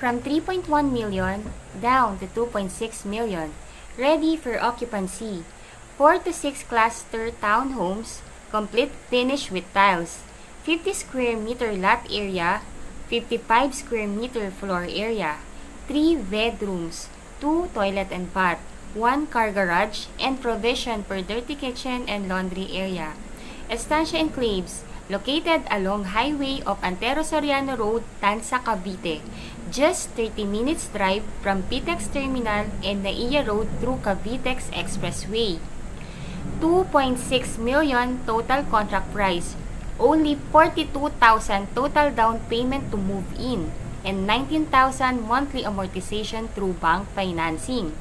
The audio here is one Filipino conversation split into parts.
from 3.1 million down to 2.6 million, ready for occupancy. 4 to 6 cluster townhomes, complete finish with tiles, 50 square meter lot area, 55 square meter floor area, 3 bedrooms, 2 toilet and bath, 1 car garage, and provision for dirty kitchen and laundry area. Estancia Enclaves, located along Highway of Antero Soriano Road, Tansa, Cavite. Just 30 minutes drive from PTEX Terminal and Naiya Road through Cavitex Expressway. 2.6 million total contract price. Only 42,000 total down payment to move in and 19,000 monthly amortization through bank financing.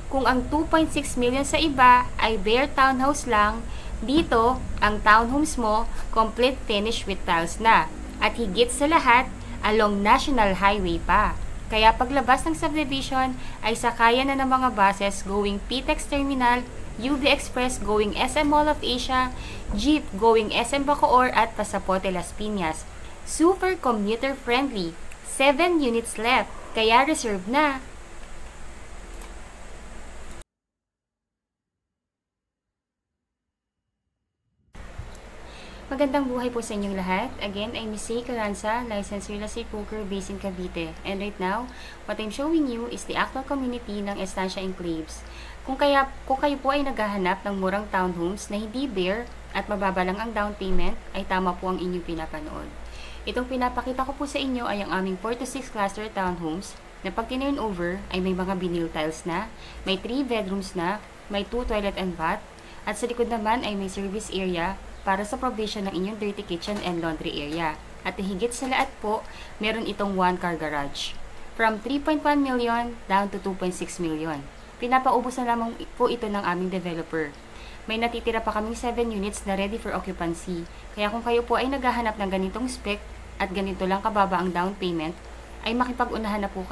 Kung ang 2.6 million sa iba ay bare townhouse lang, dito, ang townhomes mo, complete finish with tiles na. At higit sa lahat, along National Highway pa. Kaya paglabas ng subdivision, ay sakayan na ng mga buses going PTEX Terminal, UV Express going SM Mall of Asia, jeep going SM Bacoor at Pasapote Las Piñas. Super commuter friendly. 7 units left, kaya reserve na. Magandang buhay po sa inyong lahat. Again, I'm Miss C. Carranza, licensed real estate broker based in Cavite. And right now, what I'm showing you is the actual community ng Estancia Enclaves. Kung kayo po ay naghahanap ng murang townhomes na hindi bare at mababa lang ang down payment, ay tama po ang inyong pinapanood. Itong pinapakita ko po sa inyo ay ang aming 4 to 6 cluster townhomes na pag tinurn over ay may mga vinyl tiles na, may 3 bedrooms na, may 2 toilet and bath, at sa likod naman ay may service area para sa provision ng inyong dirty kitchen and laundry area. At higit sa lahat po, meron itong 1 car garage. From 3.1 million down to 2.6 million. Pinapaubos na lamang po ito ng aming developer. May natitira pa kaming 7 units na ready for occupancy. Kaya kung kayo po ay naghahanap ng ganitong spec at ganito lang kababa ang down payment, ay makipag-unahan na po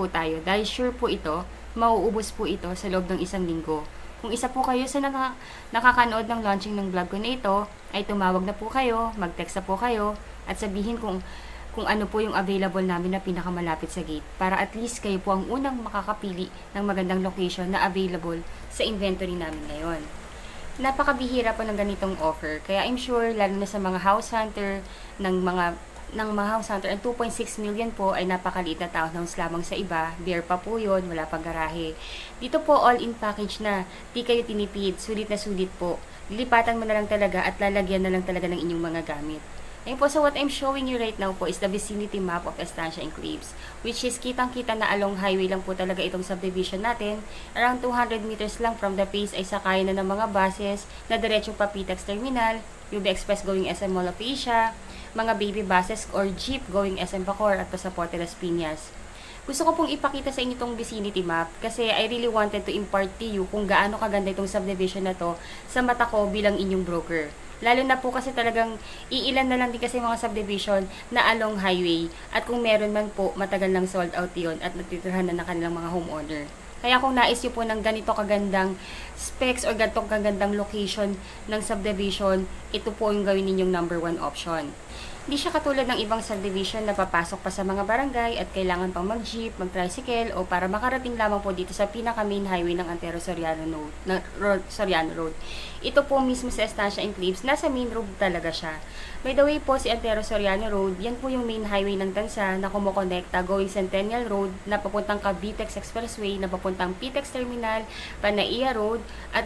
tayo. Dahil sure po ito, mauubos po ito sa loob ng 1 linggo. Kung isa po kayo sa nakakanood ng launching ng vlog ko na ito, ay tumawag na po kayo, mag-text na po kayo, at sabihin kung ano po yung available namin na pinakamalapit sa gate. Para at least kayo po ang unang makakapili ng magandang location na available sa inventory namin ngayon. Napakabihira po ng ganitong offer, kaya I'm sure lalo na sa mga house hunter ng mga house hunter, ang 2.6 million po ay napakaliit na townhouse lamang sa iba. Bare pa po yun, wala pang garahe. Dito po all-in package na, di kayo tinipid, sulit na sulit po. Lilipatan mo na lang talaga at lalagyan na lang talaga ng inyong mga gamit. Ayun po, so what I'm showing you right now po is the vicinity map of Estancia Enclaves, which is kitang-kita na along highway lang po talaga itong subdivision natin. Around 200 meters lang from the base ay sakayan na ng mga buses na diretsong pa PTEX Terminal, UV Express going SM Mall of Asia, mga baby buses or jeep going SM Bacoor at Pasapote Las Piñas. Gusto ko pong ipakita sa inyo itong vicinity map kasi I really wanted to impart to you kung gaano kaganda itong subdivision na to sa mata ko bilang inyong broker. Lalo na po kasi talagang iilan na lang din kasi mga subdivision na along highway at kung meron man po matagal nang sold out yun at natitirhan na ng kanilang mga homeowner. Kaya kung nais nyo po ng ganito kagandang specs or ganito kagandang location ng subdivision, ito po yung gawin ninyong number 1 option. Hindi siya katulad ng ibang subdivision na papasok pa sa mga barangay at kailangan pang mag-jeep, mag-tricycle o para makarating lamang po dito sa pinaka-main highway ng Antero Soriano Road. Ito po mismo sa Estancia Enclaves, nasa main road talaga siya. By the way po, si Antero Soriano Road, yan po yung main highway ng Tansa na kumukonekta going Centennial Road na papuntang Cavitex Expressway na papuntang PTEX Terminal, Panaiya Road at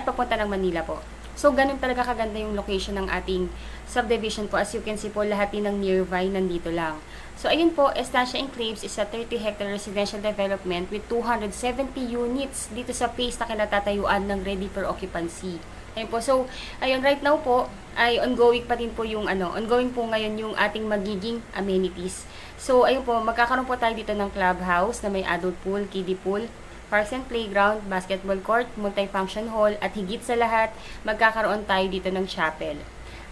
papunta ng Manila po. So, ganun talaga kaganda yung location ng ating subdivision po. As you can see po, lahat din ng nearby nandito lang. So, ayun po, Estancia Enclaves is a 30-hectare residential development with 270 units dito sa phase na kinatatayuan ng ready for occupancy. Ayun po. So, ayun, right now po, ay ongoing pa din po yung ongoing po ngayon yung ating magiging amenities. So, ayun po, magkakaroon po tayo dito ng clubhouse na may adult pool, kiddie pool, parks and playground, basketball court, multi-function hall, at higit sa lahat, magkakaroon tayo dito ng chapel.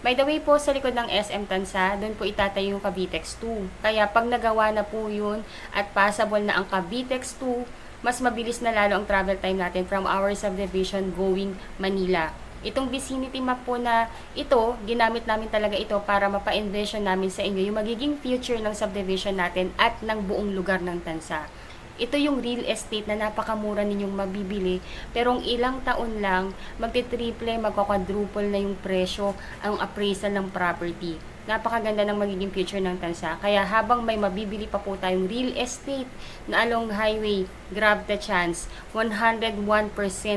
By the way po, sa likod ng SM Tansa, doon po itatayo yung Cavitex 2. Kaya pag nagawa na po yun at passable na ang Cavitex 2, mas mabilis na lalo ang travel time natin from our subdivision going Manila. Itong vicinity map po na ito, ginamit namin talaga ito para mapa-envision namin sa inyo yung magiging future ng subdivision natin at ng buong lugar ng Tansa. Ito yung real estate na napakamura ninyong mabibili, pero ang ilang taon lang, magti-triple, magkakwadruple na yung presyo, ang appraisal ng property. Napakaganda ng magiging future ng Tansa. Kaya habang may mabibili pa po tayong real estate na along highway, grab the chance. 101%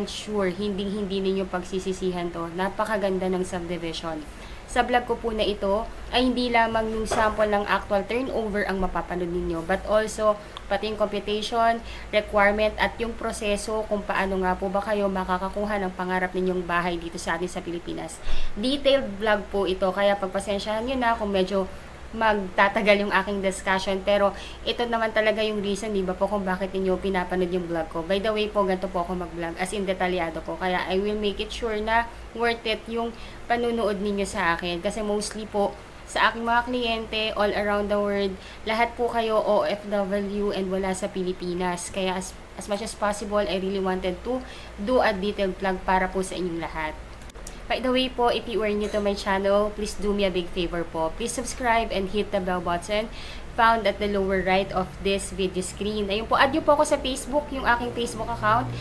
sure, hindi ninyo pagsisisihan to. Napakaganda ng subdivision. Sa vlog ko po na ito, ay hindi lamang yung sample ng actual turnover ang mapapanood ninyo, but also pati yung computation, requirement, at yung proseso kung paano nga po ba kayo makakakuha ng pangarap ninyong bahay dito sa atin sa Pilipinas. Detailed vlog po ito, kaya pagpasensyahan nyo na kung medyo magtatagal yung aking discussion, pero ito naman talaga yung reason, di ba po, kung bakit niyo pinapanood yung vlog ko. By the way po, ganito po ako mag-vlog, as in detalyado po, kaya I will make it sure na worth it yung panunood ninyo sa akin, kasi mostly po sa aking mga kliyente all around the world, lahat po kayo OFW and wala sa Pilipinas, kaya as much as possible, I really wanted to do a detailed vlog para po sa inyong lahat. By the way po, if you are new to my channel, please do me a big favor po. Please subscribe and hit the bell button found at the lower right of this video screen. Ayun po, add nyo po ako sa Facebook, yung aking Facebook account.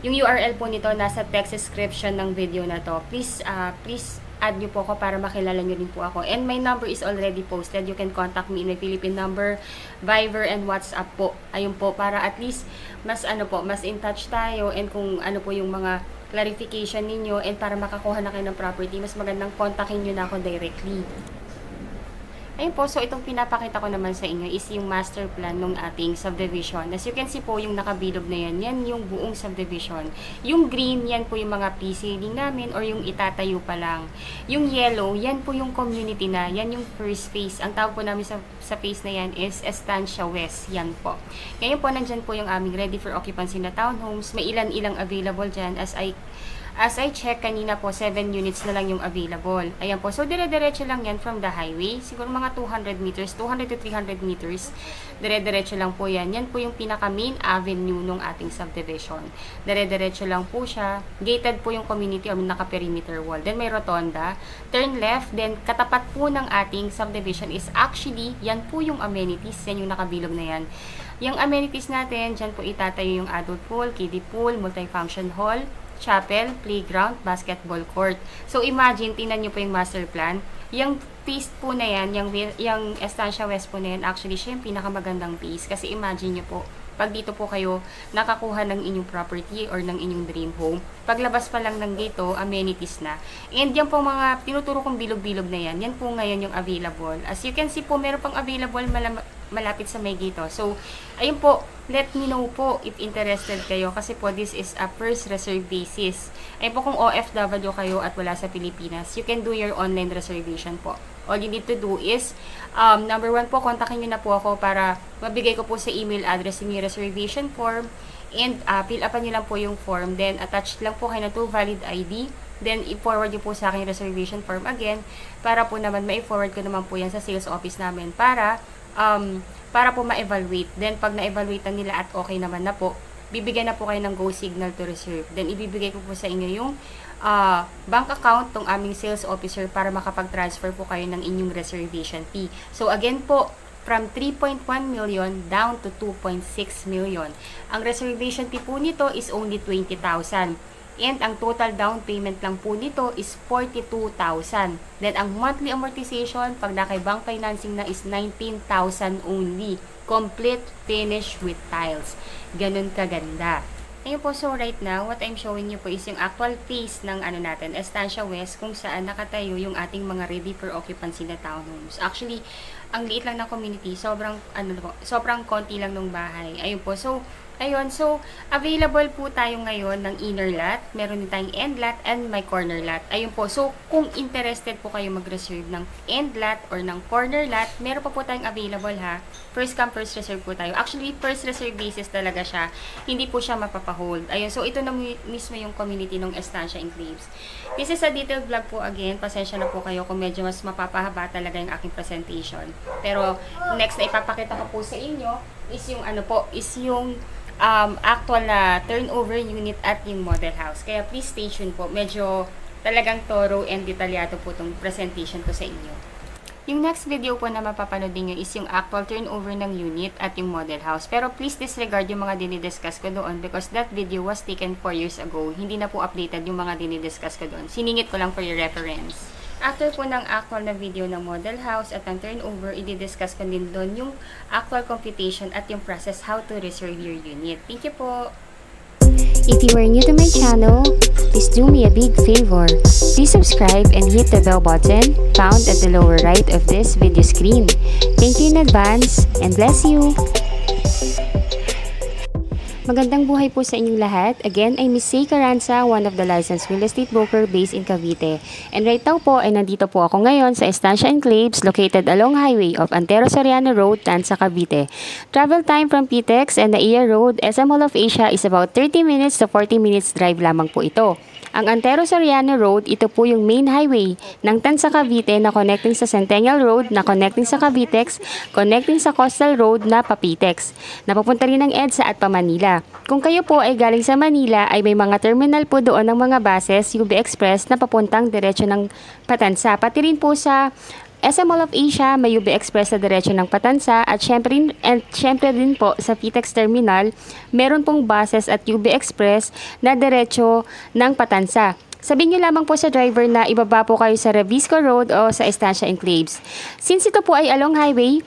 Yung URL po nito, nasa text description ng video na to. Please add nyo po ako para makilala nyo rin po ako. And my number is already posted. You can contact me in my Philippine number, Viber, and WhatsApp po. Ayun po, para at least mas in touch tayo, and kung ano po yung mga clarification ninyo, and para makakuha na kayo ng property, mas magandang kontakin nyo na ako directly. Ayun po, so itong pinapakita ko naman sa inyo is yung master plan ng ating subdivision. As you can see po, yung nakabilog na yan yung buong subdivision. Yung green, yan po yung mga pre-seeding namin or yung itatayo pa lang. Yung yellow, yan po yung community na, yan yung first phase. Ang tawag po namin sa phase na yan is Estancia West, yan po. Ngayon po, nandyan po yung aming ready for occupancy na townhomes. May ilan-ilang available dyan as I check kanina po, 7 units na lang yung available. Ayan po. So, dire-diretso lang yan from the highway. Siguro mga 200 meters, 200 to 300 meters. Dire-diretso lang po yan. Yan po yung pinaka-main avenue ng ating subdivision. Dire-diretso lang po siya. Gated po yung community o naka-perimeter wall. Then, may rotonda. Turn left. Then, katapat po ng ating subdivision is actually, yan po yung amenities. Yan yung nakabilog na yan. Yung amenities natin, dyan po itatayo yung adult pool, kiddie pool, multifunction hall, chapel, playground, basketball court. So, imagine, tingnan nyo po yung master plan. Yung piece po na yan, yung Estancia West po na yan, actually, siya yung pinakamagandang piece. Kasi imagine nyo po, pag dito po kayo nakakuha ng inyong property or ng inyong dream home, paglabas pa lang ng gate, amenities na. And yan po mga tinuturo kong bilog-bilog na yan, yan po ngayon yung available. As you can see po, meron pang available malapit sa may gate. So, ayun po, let me know po if interested kayo, kasi po this is a first reserve basis. Ayun po, kung OFW kayo at wala sa Pilipinas, you can do your online reservation po. All you need to do is, number 1 po, kontakin nyo na po ako para mabigay ko po sa email address yung reservation form, and fill upan nyo lang po yung form, then attach lang po kayo na 2 valid ID, then i-forward nyo po sa akin yung reservation form again, para po naman ma-forward ko naman po yan sa sales office namin para po ma-evaluate. Then, pag na-evaluate na nila at okay naman na po, bibigyan na po kayo ng go signal to reserve. Then, ibibigay ko po sa inyo yung bank account ng aming sales officer para makapag-transfer po kayo ng inyong reservation fee. So, again po, from 3.1 million down to 2.6 million. Ang reservation fee po nito is only 20,000. And ang total down payment lang po nito is 42,000. Then, ang monthly amortization, pag nakay bank financing na, is 19,000 only. Complete finish with tiles. Ganun kaganda. Ayun po, so right now, what I'm showing you po is yung actual phase ng natin, Estancia West, kung saan nakatayo yung ating mga ready for occupancy na townhomes. Actually, ang liit lang ng community, sobrang konti lang ng bahay. Ayun po, so ayun, so available po tayo ngayon ng inner lot, meron din tayong end lot and may corner lot. Ayun po, so kung interested po kayo mag-reserve ng end lot or ng corner lot, meron pa po tayong available ha. First come, first reserve po tayo. Actually, first reserve basis talaga siya. Hindi po siya mapapahold. Ayun, so ito na mismo yung community ng Estancia Enclaves. This is a detailed vlog po again. Pasensya na po kayo kung medyo mas mapapahaba talaga yung aking presentation. Pero next na ipapakita ko po sa inyo is yung ano po, is yung actual na turnover unit at yung model house. Kaya please stay tuned po. Medyo talagang thorough and detalyado po itong presentation ko sa inyo. Yung next video po na mapapanood niyo is yung actual turnover ng unit at yung model house. Pero please disregard yung mga dinidiscuss ko doon because that video was taken 4 years ago. Hindi na po updated yung mga dinidiscuss ko doon. Siningit ko lang for your reference. After po ng actual na video ng model house at ng turnover, i-discuss ko din doon yung actual computation at yung process how to reserve your unit. Thank you po! If you are new to my channel, please do me a big favor. Please subscribe and hit the bell button found at the lower right of this video screen. Thank you in advance and bless you! Magandang buhay po sa inyong lahat. Again, I'm Miss Say Caranza, one of the licensed real estate broker based in Cavite. And right now po, ay nandito po ako ngayon sa Estancia Enclaves located along highway of Antero Soriano Road, Tanza, Cavite. Travel time from PTEX and Naiya Road, SM Mall of Asia is about 30 minutes to 40 minutes drive lamang po ito. Ang Antero Soriano Road, ito po yung main highway ng Tanza, Cavite na connecting sa Centennial Road, na connecting sa Cavitex, connecting sa Coastal Road na Papitex. Napapunta rin ng EDSA at Manila. Kung kayo po ay galing sa Manila, ay may mga terminal po doon ng mga buses, UB Express na papuntang diretso ng Patansa. Pati rin po sa SM Mall of Asia, may UB Express sa diretso ng Patansa at syempre din po sa PTEX Terminal, meron pong buses at UB Express na diretso ng Patansa. Sabihin nyo lamang po sa driver na ibaba po kayo sa Revisco Road o sa Estancia Enclaves. Since ito po ay along highway,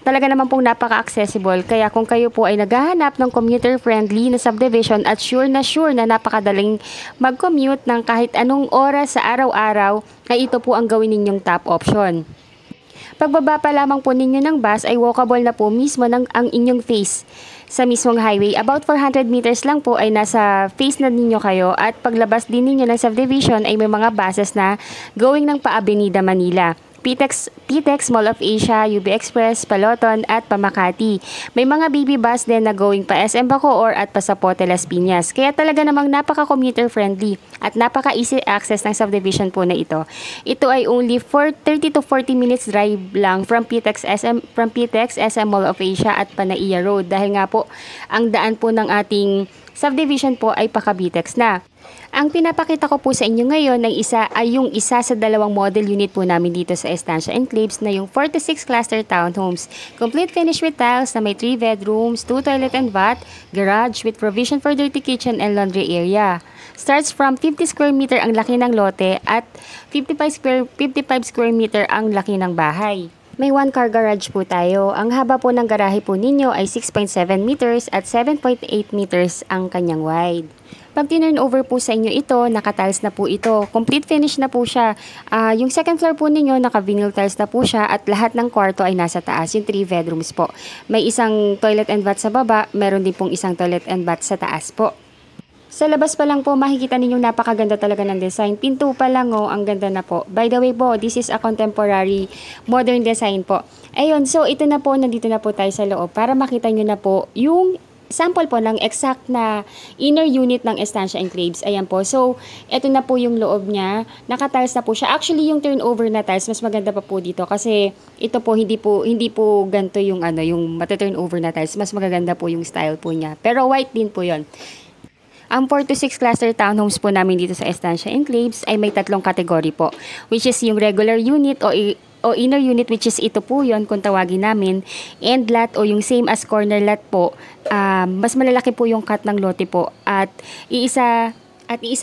talaga naman pong napaka-accessible. Kaya kung kayo po ay naghahanap ng commuter-friendly na subdivision at sure na napakadaling mag-commute ng kahit anong oras sa araw-araw, ay ito po ang gawin ninyong top option. Pagbaba pa lamang po ninyo ng bus ay walkable na po mismo ang inyong face sa mismong highway. About 400 meters lang po ay nasa face na ninyo kayo at paglabas din ninyo ng subdivision ay may mga buses na going ng pa-Avenida Manila. PTEX Mall of Asia, UB Express, Paloton at Pamakati. May mga baby bus din na going pa SM Bacoor at Pasapote Las Piñas. Kaya talaga namang napaka-commuter friendly at napaka-easy access ng subdivision po na ito. Ito ay only for 30 to 40 minutes drive lang from PTEX SM Mall of Asia at Panaiya Road dahil nga po ang daan po ng ating subdivision po ay pa-Cavitex na. Ang pinapakita ko po sa inyo ngayon ay yung isa sa dalawang model unit po namin dito sa Estancia Enclaves na yung 46 cluster townhomes. Complete finish with tiles na may 3 bedrooms, 2 toilet and bath, garage with provision for dirty kitchen and laundry area. Starts from 50 square meter ang laki ng lote at 55 square meter ang laki ng bahay. May 1 car garage po tayo. Ang haba po ng garahe po ninyo ay 6.7 meters at 7.8 meters ang kanyang wide. Pag tinurn over po sa inyo ito, naka-tiles na po ito. Complete finish na po siya. Yung second floor po ninyo, naka-vinyl tiles na po siya at lahat ng kwarto ay nasa taas. Yung 3 bedrooms po. May isang toilet and bath sa baba, meron din pong isang toilet and bath sa taas po. Sa labas pa lang po, makikita ninyong napakaganda talaga ng design. Pinto pa lang ang ganda na po. By the way po, this is a contemporary modern design po. Ayun, so ito na po, nandito na po tayo sa loob para makita nyo na po yung sample po ng exact na inner unit ng Estancia Enclaves. Ayan po. So, ito na po yung loob niya. Naka-tiles na po siya. Actually, yung turnover na tiles, mas maganda pa po dito kasi ito po hindi po ganito yung yung mata-turnover na tiles. Mas magaganda po yung style po niya. Pero white din po 'yon. Ang 4 to 6 cluster townhomes po namin dito sa Estancia Enclaves ay may 3 kategory po, which is yung regular unit o inner unit, which is ito po yon kung tawagin namin, end lot o yung same as corner lot po. Mas malalaki po yung cut ng lote po at iisa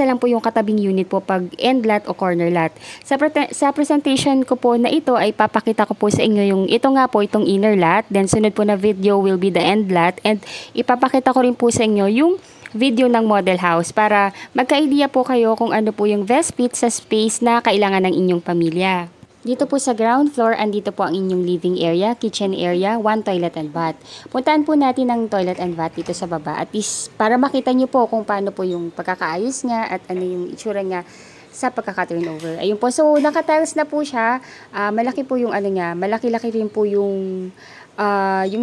lang po yung katabing unit po pag end lot o corner lot. Sa presentation ko po na ito ay papakita ko po sa inyo yung itong inner lot, then sunod po na video will be the end lot, and ipapakita ko rin po sa inyo yung video ng model house para magka-idea po kayo kung ano po yung best fit sa space na kailangan ng inyong pamilya. Dito po sa ground floor, andito po ang inyong living area, kitchen area, 1 toilet and bath. Puntahan po natin ang toilet and bath dito sa baba. At least para makita nyo po kung paano po yung pagkakaayos nga at ano yung itsura nga sa pagkaka-turnover. Ayun po. So, naka-tiles na po siya. Malaki po yung malaki-laki rin po yung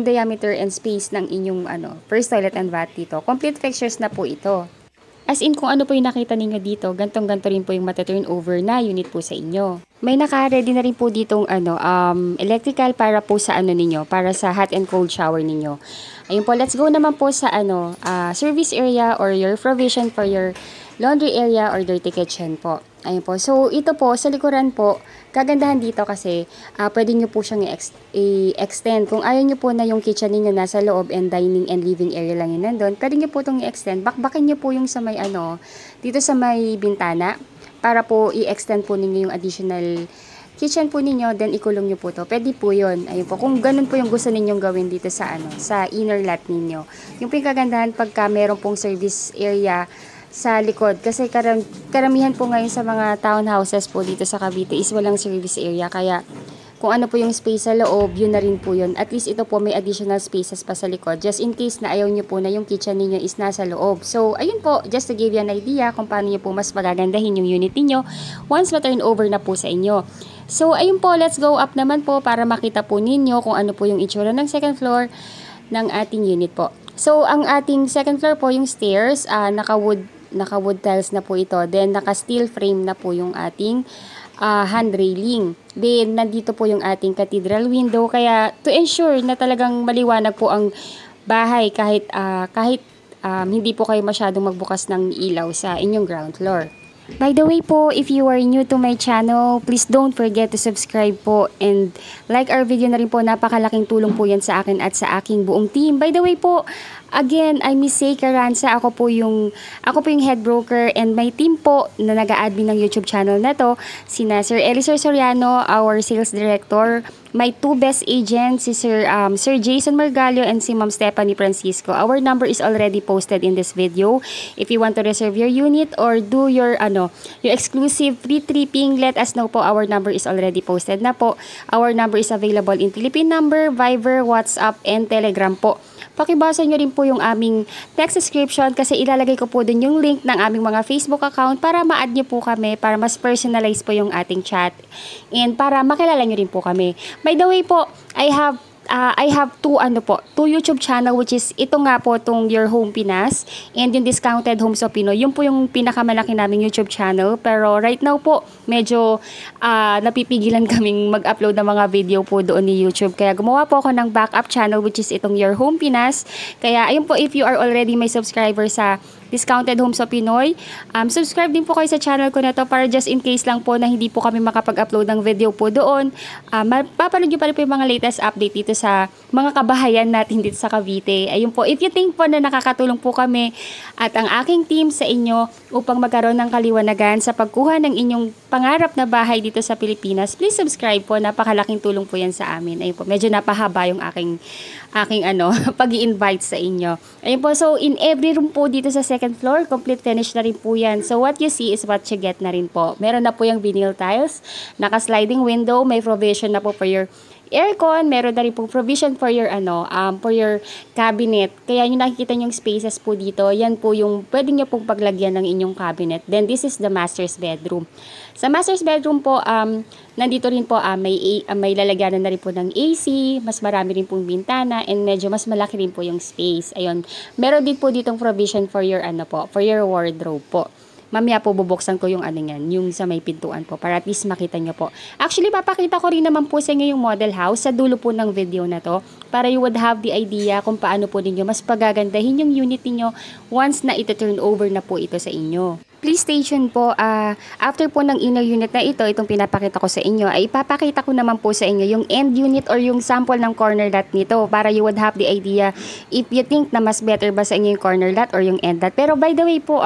diameter and space ng inyong first toilet and bath dito. Complete fixtures na po ito. As in, kung ano po yung nakita ninyo dito, gantong-ganto rin po yung mata-turnover na unit po sa inyo. May naka-ready na rin po ditong electrical para po sa ninyo, para sa hot and cold shower ninyo. Ayun po, let's go naman po sa service area or your provision for your laundry area or dirty kitchen po. Ayun po. So, ito po, sa likuran po, kagandahan dito kasi pwede nyo po siyang i-extend. Kung ayaw nyo po na yung kitchen ninyo nasa loob and dining and living area lang yun nandun, pwede nyo po itong i-extend. Bakbakin nyo po yung sa may dito sa may bintana para po i-extend po ninyo yung additional kitchen po ninyo, then ikulong nyo po to. Pwede po yun. Ayun po. Kung ganun po yung gusto ninyong gawin dito sa sa inner lot ninyo. Yung kagandahan pagka meron pong service area sa likod. Kasi karamihan po ngayon sa mga townhouses po dito sa Cavite is walang service area. Kaya kung ano po yung space sa loob, yun na rin po yun. At least ito po may additional spaces pa sa likod. Just in case na ayaw nyo po na yung kitchen ninyo is nasa loob. So, ayun po, just to give you an idea kung paano nyo po mas magagandahin yung unit niyo once ma-turn over na po sa inyo. So, ayun po, let's go up naman po para makita po ninyo kung ano po yung itsura ng second floor ng ating unit po. So, ang ating second floor po, yung stairs, naka-wood tiles na po ito. Then, naka-steel frame na po yung ating hand railing. Then, nandito po yung ating cathedral window. Kaya, to ensure na talagang maliwanag po ang bahay kahit hindi po kayo masyadong magbukas ng ilaw sa inyong ground floor. By the way po, if you are new to my channel, please don't forget to subscribe po and like our video na rin po. Napakalaking tulong po yan sa akin at sa aking buong team. By the way po, again, I'm Miss Say Carranza. Ako po yung head broker and my team po na nag-a-admin ng YouTube channel na to, sina Sir Elisir Soriano, our sales director, my two best agents, si Sir Jason Margalio and si Ma'am Stephanie Francisco. Our number is already posted in this video. If you want to reserve your unit or do your exclusive free tripping, let us know po. Our number is already posted na po. Our number is available in Philippine number, Viber, WhatsApp, and Telegram po. Pakibasa nyo rin po yung aming text description kasi ilalagay ko po din yung link ng aming mga Facebook account para ma-add nyo po kami, para mas personalize po yung ating chat and para makilala nyo rin po kami. By the way po, I have two YouTube channel, which is ito nga po, tong Your Home Pinas and yung Discounted Homes of Pinoy. Yun po yung pinakamalaki naming YouTube channel. Pero right now po, medyo napipigilan kaming mag-upload ng mga video po doon ni YouTube. Kaya gumawa po ako ng backup channel, which is itong Your Home Pinas. Kaya ayun po, if you are already my subscriber sa Discounted Homes of Pinoy, subscribe din po kayo sa channel ko na to para just in case lang po na hindi po kami makapag-upload ng video po doon. Mapapanood nyo pa rin po yung mga latest update dito sa mga kabahayan natin dito sa Cavite. Ayun po, if you think po na nakakatulong po kami at ang aking team sa inyo upang magkaroon ng kaliwanagan sa pagkuha ng inyong pangarap na bahay dito sa Pilipinas, please subscribe po. Napakalaking tulong po yan sa amin. Ayun po, medyo napahaba yung aking pag-i-invite sa inyo. Ayun po, so in every room po dito sa second floor, complete finish na rin po yan. So what you see is what you get na rin po. Meron na po yung vinyl tiles, naka-sliding window, may provision na po for your aircon, meron na rin po provision for your for your cabinet. Kaya yung nakikita yung spaces po dito, yan po yung pwede nyo pong paglagyan ng inyong cabinet. Then this is the master's bedroom. Sa master's bedroom po, nandito rin po may lalagyanan na rin po ng AC, mas marami rin pong bintana, and medyo mas malaki rin po yung space. Ayun. Meron din po ditong provision for your for your wardrobe po. Mamaya po bubuksan ko yung yung sa may pintuan po para at least makita nyo po. Actually, papakita ko rin naman po sa inyo yung model house sa dulo po ng video na to para you would have the idea kung paano po ninyo mas pagagandahin yung unit niyo once na ito-turn over na po ito sa inyo. Please stay tuned po. After po ng inner unit na ito, itong pinapakita ko sa inyo, ay ipapakita ko naman po sa inyo yung end unit or yung sample ng corner lot nito para you would have the idea if you think na mas better ba sa inyo yung corner lot or yung end lot. Pero by the way po,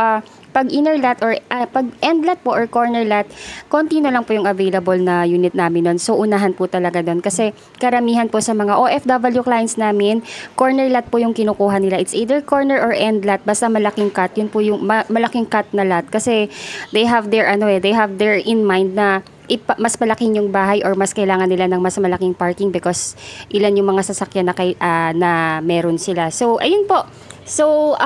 pag inner lot or pag end lot po or corner lot, konti na lang po yung available na unit namin doon. So, unahan po talaga doon. Kasi karamihan po sa mga OFW clients namin, corner lot po yung kinukuha nila. It's either corner or end lot. Basta malaking cut. Yun po yung malaking cut na lot. Kasi they have their in mind na mas malaking yung bahay or mas kailangan nila ng mas malaking parking because ilan yung mga sasakyan na meron sila. So, ayun po. So,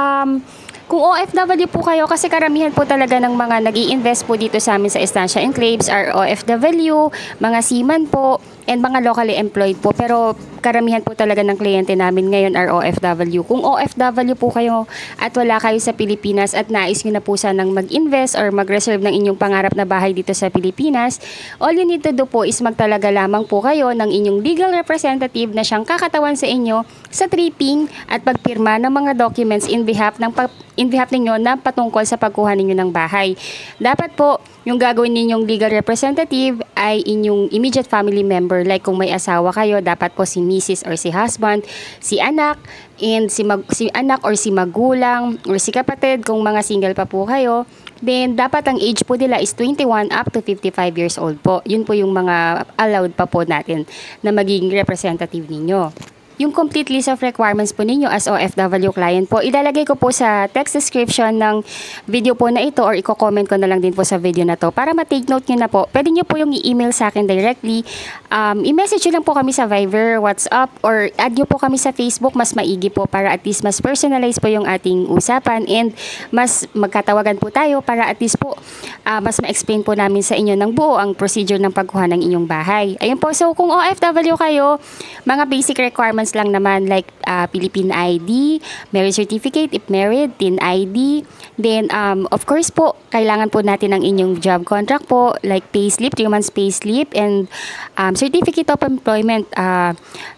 Kung OFW po kayo, kasi karamihan po talaga ng mga nag-i-invest po dito sa amin sa Estancia Enclaves are OFW, mga seaman po, and mga locally employed po. Pero karamihan po talaga ng kliyente namin ngayon are OFW. Kung OFW po kayo at wala kayo sa Pilipinas at nais nyo na po sanang mag-invest or mag-reserve ng inyong pangarap na bahay dito sa Pilipinas, all you need to do po is magtalaga lamang po kayo ng inyong legal representative na siyang kakatawan sa inyo sa tripping at pagpirma ng mga documents in behalf ninyo na patungkol sa pagkuha ninyo ng bahay. Dapat po, yung gagawin ninyong legal representative ay inyong immediate family member. Like kung may asawa kayo, dapat po si Mrs. or si husband, si anak, and si anak or si magulang, or si kapatid kung mga single pa po kayo. Then, dapat ang age po nila is 21 up to 55 years old po. Yun po yung mga allowed pa po natin na maging representative ninyo. Yung complete list of requirements po ninyo as OFW client po, ilalagay ko po sa text description ng video po na ito or i-comment ko na lang din po sa video na to para ma-take note nyo na po. Pwede nyo po yung i-email sa akin directly. I-message nyo lang po kami sa Viber, WhatsApp, or add nyo po kami sa Facebook. Mas maigi po para at least mas personalize po yung ating usapan and mas magkatawagan po tayo para at least po mas ma-explain po namin sa inyo ng buo ang procedure ng pagkuha ng inyong bahay. Ayun po, so kung OFW kayo, mga basic requirements lang naman like Philippine ID, marriage certificate if married, TIN ID. Then of course po, kailangan po natin ang inyong job contract po like payslip, 3 months payslip and certificate of employment.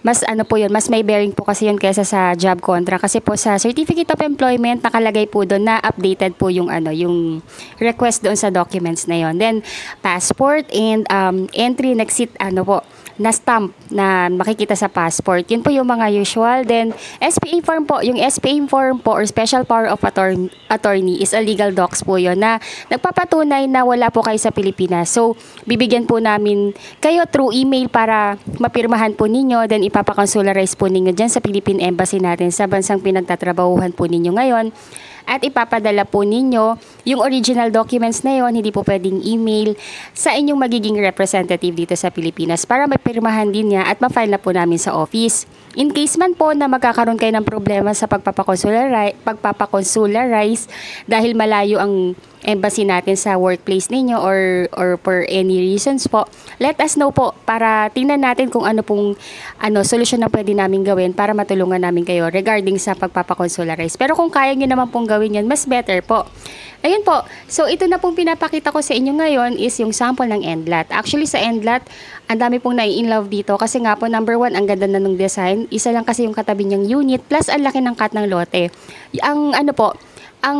Mas ano po yun, mas may bearing po kasi yun kaysa sa job contract kasi po sa certificate of employment nakalagay po doon na updated po yung yung request doon sa documents na yon. Then passport and entry and exit po na stamp na makikita sa passport. Yun po yung mga usual. Then, SPA form po. Yung SPA form po or Special Power of Attorney is a legal docs po yun na nagpapatunay na wala po kayo sa Pilipinas. So, bibigyan po namin kayo through email para mapirmahan po ninyo. Then, ipapakonsularize po ninyo dyan sa Philippine Embassy natin sa bansang pinagtatrabahuhan po ninyo ngayon. At ipapadala po ninyo yung original documents na yon, hindi po pwedeng email, sa inyong magiging representative dito sa Pilipinas para mapirmahan din niya at ma-file na po namin sa office. In case man po na magkakaroon kayo ng problema sa pagpapakonsularize dahil malayo ang embassy natin sa workplace ninyo or for any reasons po, let us know po para tingnan natin kung ano pong solusyon na pwede namin gawin para matulungan namin kayo regarding sa pagpapakonsularize. Pero kung kaya nyo naman pong gawin yan, mas better po. Ayun po. So, ito na pong pinapakita ko sa inyo ngayon is yung sample ng endlat. Actually, sa endlat, ang dami pong nai-inlove dito kasi nga po, number 1, ang ganda na ng design. Isa lang kasi yung katabi niyang unit plus ang laki ng cut ng lote. Ang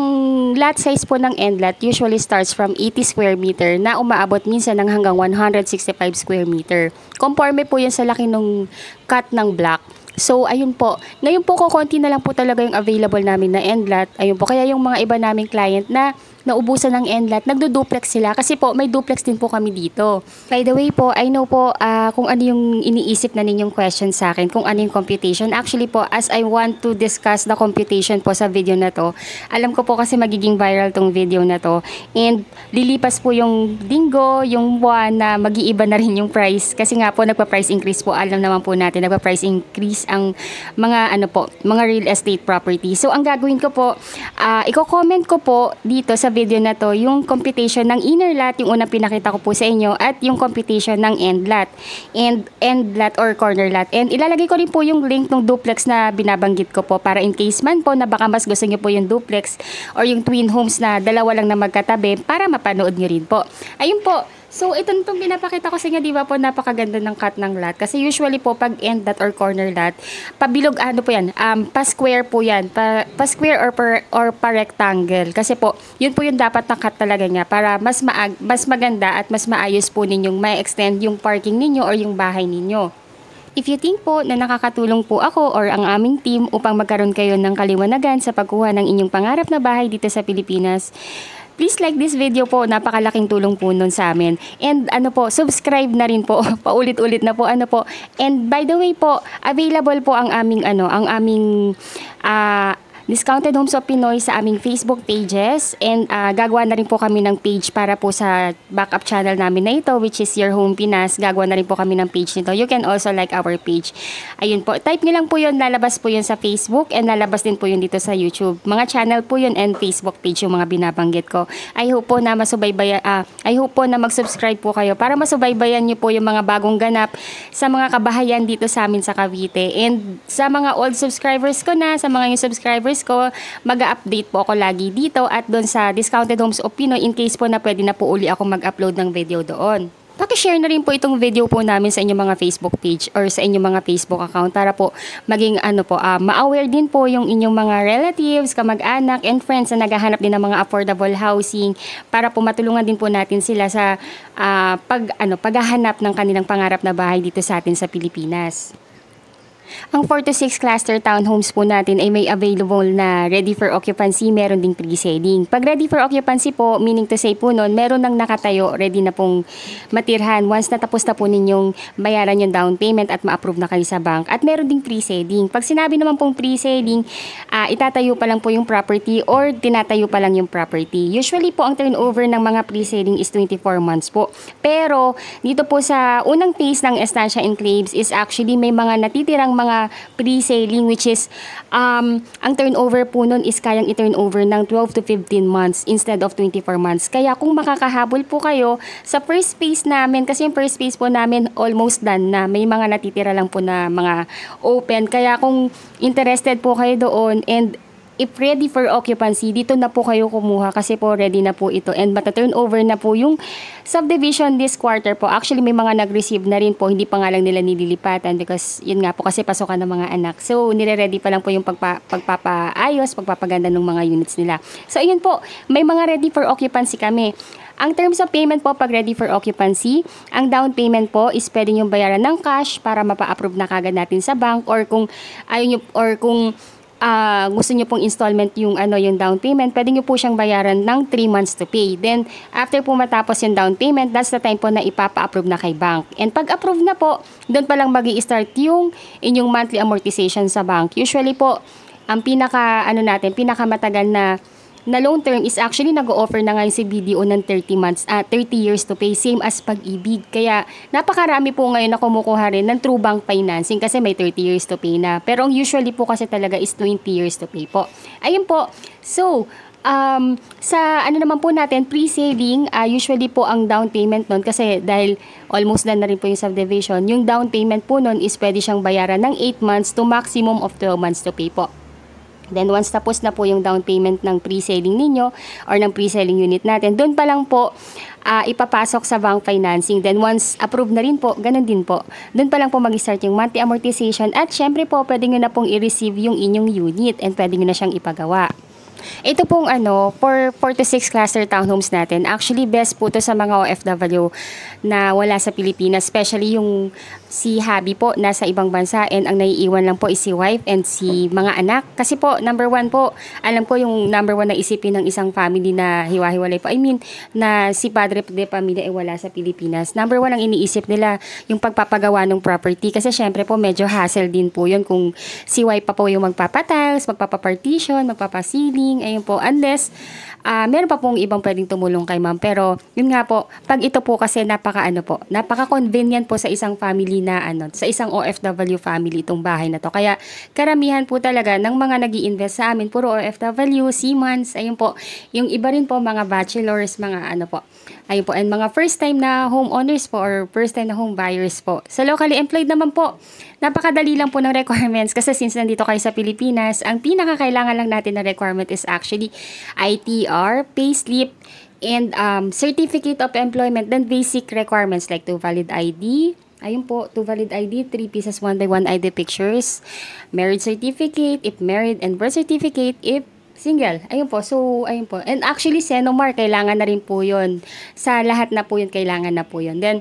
lot size po ng endlat usually starts from 80 square meter na umaabot minsan ng hanggang 165 square meter. Conforme po yun sa laki ng cut ng block. So, ayun po. Ngayon po, konti na lang po talaga yung available namin na endlat. Ayun po, kaya yung mga iba naming client na naubusan ng endlat, nagdo-duplex sila kasi po may duplex din po kami dito. By the way po, I know po kung ano yung iniisip na ninyong question sa akin, kung ano yung computation. Actually po, as I want to discuss the computation po sa video na to, alam ko po kasi magiging viral tong video na to and lilipas po yung linggo, yung buwan na mag-iiba na rin yung price kasi nga po nagpa-price increase po. Alam naman po natin, nagpa-price increase ang mga mga real estate property. So ang gagawin ko po, i-comment ko po dito sa video na to yung computation ng inner lot, yung unang pinakita ko po sa inyo, at yung computation ng end lot or corner lot. And ilalagay ko rin po yung link ng duplex na binabanggit ko po para in case man po na baka mas gusto nyo po yung duplex or yung twin homes na dalawa lang na magkatabi para mapanood nyo rin po. Ayun po. So, itong pinapakita ko sa inyo, di ba po, napakaganda ng cut ng lot. Kasi usually po, pag end lot or corner lot, pabilog, po yan, pa-square po yan, pa-square or pa-rectangle. Kasi po, yun po yung dapat na cut talaga niya para mas maganda at mas maayos po ninyong ma-extend yung parking ninyo or yung bahay ninyo. If you think po na nakakatulong po ako or ang aming team upang magkaroon kayo ng kaliwanagan sa pagkuha ng inyong pangarap na bahay dito sa Pilipinas, please like this video po, napakalaking tulong po nun sa amin. And subscribe na rin po, paulit-ulit na po, And by the way po, available po ang aming Discounted Homes of Pinoy sa aming Facebook pages, and gagawa na rin po kami ng page para po sa backup channel namin na ito, which is Your Home Pinas. Gagawa na rin po kami ng page nito. You can also like our page. Ayun po, type nyo lang po yun, lalabas po yun sa Facebook, and lalabas din po yun dito sa YouTube. Mga channel po yun and Facebook page yung mga binabanggit ko. I hope po na mag-subscribe po kayo para masubaybayan nyo po yung mga bagong ganap sa mga kabahayan dito sa amin sa Cavite. And sa mga old subscribers ko na, sa mga new subscribers ko, mag-update po ako lagi dito at doon sa Discounted Homes of Pinoy in case po na pwede na po uli ako mag-upload ng video doon. Paki-share na rin po itong video po namin sa inyong mga Facebook page or sa inyong mga Facebook account para po maging ma-aware din po yung inyong mga relatives, kamag-anak, and friends na naghahanap din ng mga affordable housing para po matulungan din po natin sila sa paghahanap ng kanilang pangarap na bahay dito sa atin sa Pilipinas. Ang 4 to 6 cluster townhomes po natin ay may available na ready for occupancy, meron ding pre-selling. Pag ready for occupancy po, meaning to say po nun, meron nang nakatayo, ready na pong matirhan once natapos na po ninyong bayaran yung down payment at ma-approve na kayo sa bank. At meron ding pre-selling. Pag sinabi naman pong pre-selling, itatayo pa lang po yung property or tinatayo pa lang yung property. Usually po ang turnover ng mga pre-selling is 24 months po. Pero dito po sa unang phase ng Estancia Enclaves is actually may mga natitirang mga pre-selling, which is ang turnover po nun is kayang i-turnover ng 12 to 15 months instead of 24 months. Kaya kung makakahabol po kayo sa first phase namin, kasi yung first phase po namin almost done na, may mga natitira lang po na mga open. Kaya kung interested po kayo doon and if ready for occupancy, dito na po kayo kumuha kasi po ready na po ito and mata-turn over na po yung subdivision this quarter po. Actually, may mga nag-receive na rin po, hindi pa nga lang nila nililipatan because yun nga po kasi pasokan ng mga anak. So, nire-ready pa lang po yung pagpapaayos, pagpapaganda ng mga units nila. So, ayun po, may mga ready for occupancy kami. Ang terms of payment po pag ready for occupancy, ang down payment po is pwede nyo bayaran ng cash para mapa-approve na kagad natin sa bank or kung ayaw nyo, or kung gusto nyo pong installment yung down payment, pwede nyo po siyang bayaran ng 3 months to pay. Then, after po matapos yung down payment, that's the time po na ipapa-approve na kay bank. And pag approve na po, doon pa lang magi-start yung inyong monthly amortization sa bank. Usually po, ang pinakamatagal na loan term is actually nag-o-offer na ngayon si BDO ng 30 years to pay, same as Pag-ibig. Kaya napakarami po ngayon na kumukuha rin ng true bank financing kasi may 30 years to pay na. Pero ang usually po kasi talaga is 20 years to pay po. Ayun po. So, sa naman po natin, pre-selling, usually po ang down payment nun, kasi dahil almost done na rin po yung subdivision, yung down payment po nun is pwede siyang bayaran ng 8 months to maximum of 12 months to pay po. Then once tapos na po yung down payment ng pre-selling ninyo or ng pre-selling unit natin, doon pa lang po ipapasok sa bank financing. Then once approved na rin po, ganun din po. Doon pa lang po mag-start yung monthly amortization at syempre po pwede nyo na pong i-receive yung inyong unit and pwede nyo na siyang ipagawa. Ito pong for 4 to 6 cluster townhomes natin, actually best po to sa mga OFW na wala sa Pilipinas, especially yung si hubby po nasa ibang bansa and ang naiiwan lang po is si wife and si mga anak. Kasi po, number 1 po, alam ko yung number 1 na isipin ng isang family na hiwa-hiwalay po. I mean, na si padre de pamilya ay wala sa Pilipinas. Number 1 ang iniisip nila yung pagpapagawa ng property kasi syempre po medyo hassle din po yun kung si wife pa po yung magpapatiles, magpapapartition, magpapasiling, ayun po, unless meron pa pong ibang pwedeng tumulong kay ma'am. Pero yun nga po, pag ito po kasi napaka-convenient po sa isang family na sa isang OFW family itong bahay na to. Kaya karamihan po talaga ng mga nag-i-invest sa amin puro OFW, seamans, ayun po. Yung iba rin po mga bachelors, mga po. Ayun po, and mga first time na homeowners po or first time na home buyers po. Sa locally employed naman po, napakadali lang po ng requirements kasi since nandito kayo sa Pilipinas, ang pinakakailangan lang natin na requirement is actually ITR, payslip, and certificate of employment, then basic requirements like 2 valid ID. Ayun po, 2 valid ID, 3 pieces 1 by 1 ID pictures, marriage certificate, if married, and birth certificate, if single. Ayun po. So, ayun po. And actually, Senomar, kailangan na rin po yun. Sa lahat na po yun, kailangan na po yun. Then,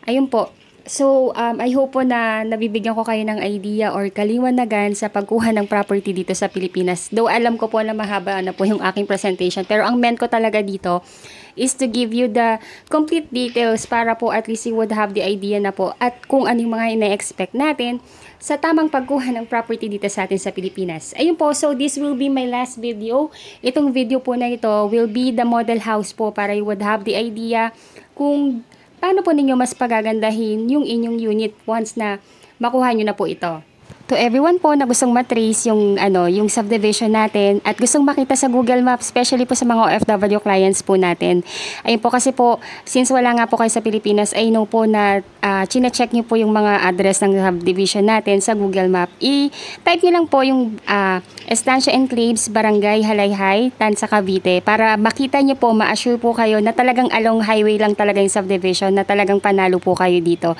ayun po. So, I hope po na nabibigyan ko kayo ng idea or kaliwanagan sa pagkuha ng property dito sa Pilipinas. Though alam ko po na mahaba na po yung aking presentation. Pero ang meant ko talaga dito is to give you the complete details para po at least you would have the idea na po at kung anong mga ina-expect natin sa tamang pagkuha ng property dito sa atin sa Pilipinas. Ayun po, so this will be my last video. Itong video po na ito will be the model house po para you would have the idea kung paano po ninyo mas pagagandahin yung inyong unit once na makuha nyo na po ito. To everyone po na gustong matrace yung subdivision natin at gustong makita sa Google Maps, especially po sa mga OFW clients po natin. Ayun po kasi po, since wala nga po kayo sa Pilipinas, I know po na chine-check nyo po yung mga address ng subdivision natin sa Google Map. I-type nyo lang po yung Estancia Enclaves, Barangay Halayhay, Tansa, Cavite para makita nyo po, ma-assure po kayo na talagang along highway lang talaga yung subdivision, na talagang panalo po kayo dito.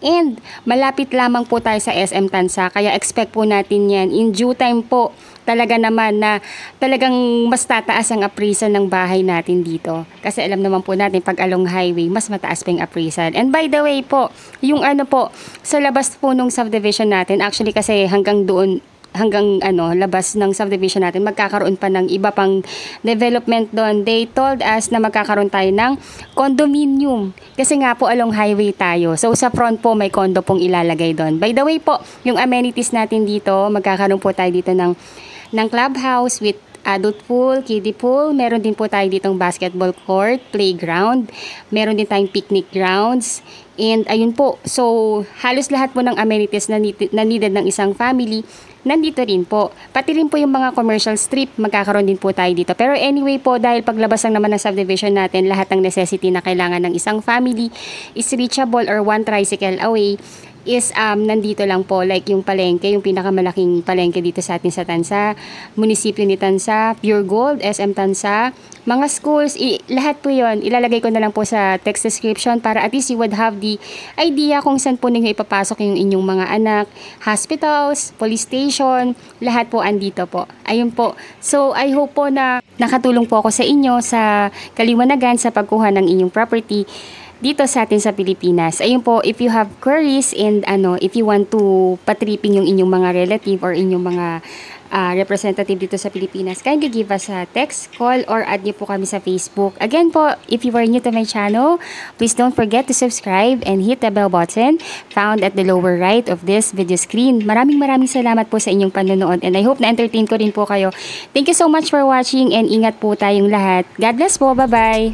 And malapit lamang po tayo sa SM Tansa, kaya expect po natin yan. In due time po, talaga naman na talagang mas tataas ang appraisal ng bahay natin dito. Kasi alam naman po natin, pag along highway, mas mataas pa yung appraisal. And by the way po, yung sa labas po nung subdivision natin, actually kasi hanggang labas ng subdivision natin, magkakaroon pa ng iba pang development doon. They told us na magkakaroon tayo ng condominium. Kasi nga po along highway tayo. So sa front po may condo pong ilalagay doon. By the way po, yung amenities natin dito, magkakaroon po tayo dito ng clubhouse with adult pool, kiddie pool. Meron din po tayo ditong basketball court, playground. Meron din tayong picnic grounds. And ayun po, so halos lahat po ng amenities na needed ng isang family, nandito rin po. Pati rin po yung mga commercial strip, magkakaroon din po tayo dito. Pero anyway po, dahil paglabas lang naman ng subdivision natin, lahat ng necessity na kailangan ng isang family is reachable or one tricycle away is nandito lang po, like yung palengke, yung pinakamalaking palengke dito sa atin sa Tansa, munisipyo ni Tansa, Pure Gold, SM Tansa, mga schools, lahat po yon ilalagay ko na lang po sa text description para at least you would have the idea kung saan po ninyo ipapasok yung inyong mga anak, hospitals, police station, lahat po andito po. Ayun po. So, I hope po na nakatulong po ako sa inyo sa kaliwanagan sa pagkuha ng inyong property dito sa atin sa Pilipinas. Ayun po, if you have queries and if you want to patripping yung inyong mga relative or inyong mga representative dito sa Pilipinas, kindly give us a text, call, or add niyo po kami sa Facebook. Again po, if you are new to my channel, please don't forget to subscribe and hit the bell button found at the lower right of this video screen. Maraming salamat po sa inyong panonood and I hope na entertain ko rin po kayo. Thank you so much for watching and ingat po tayong lahat. God bless po. Bye-bye!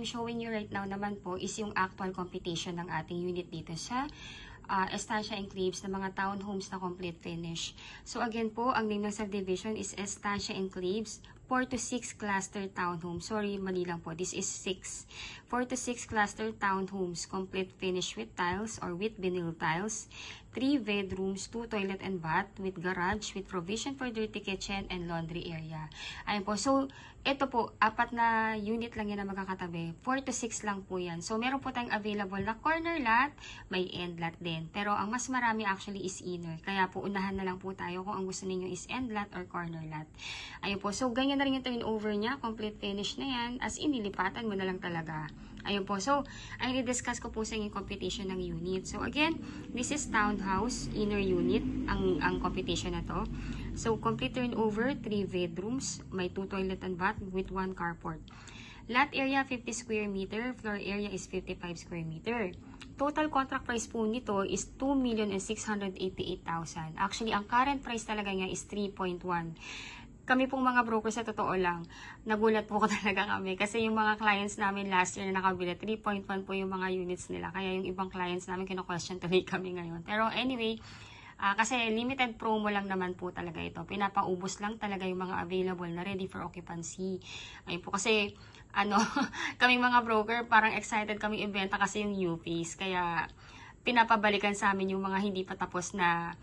I'm showing you right now naman po is yung actual computation ng ating unit dito sa Estancia Enclaves na mga townhomes na complete finish. So again po, ang name ng subdivision is Estancia Enclaves, 4 to 6 cluster townhomes. Sorry, mali lang po. This is 6. 4 to 6 cluster townhomes, complete finish with tiles or with vinyl tiles. 3 bedrooms, 2 toilet and bath with garage with provision for dirty kitchen and laundry area. Ayun po. So, ito po, 4 na unit lang yan na magkakatabi. 4 to 6 lang po yan. So, meron po tayong available na corner lot, may end lot din. Pero, ang mas marami actually is inner. Kaya po, unahan na lang po tayo kung ang gusto ninyo is end lot or corner lot. Ayun po. So, ganyan na rin yung turnover niya. Complete finish na yan. As in, nilipatan mo na lang talaga. Ayun po. So, ay discuss ko po sa inyo yung computation ng unit. So, again, this is townhouse, inner unit, ang computation na to. So, complete turnover, 3 bedrooms, may 2 toilet and bath with 1 carport. Lot area, 50 square meter. Floor area is 55 square meter. Total contract price po nito is 2,688,000. Actually, ang current price talaga niya is 3.1. Kami pong mga brokers, sa totoo lang, nagulat po ko talaga kami. Kasi yung mga clients namin last year na nakabili, 3.1 po yung mga units nila. Kaya yung ibang clients namin, kino-question tuloy kami ngayon. Pero anyway, kasi limited promo lang naman po talaga ito. Pinapaubos lang talaga yung mga available na ready for occupancy. Ayun po, kasi kaming mga broker, parang excited kami ibenta kasi yung UPs. Kaya pinapabalikan sa amin yung mga hindi pa tapos na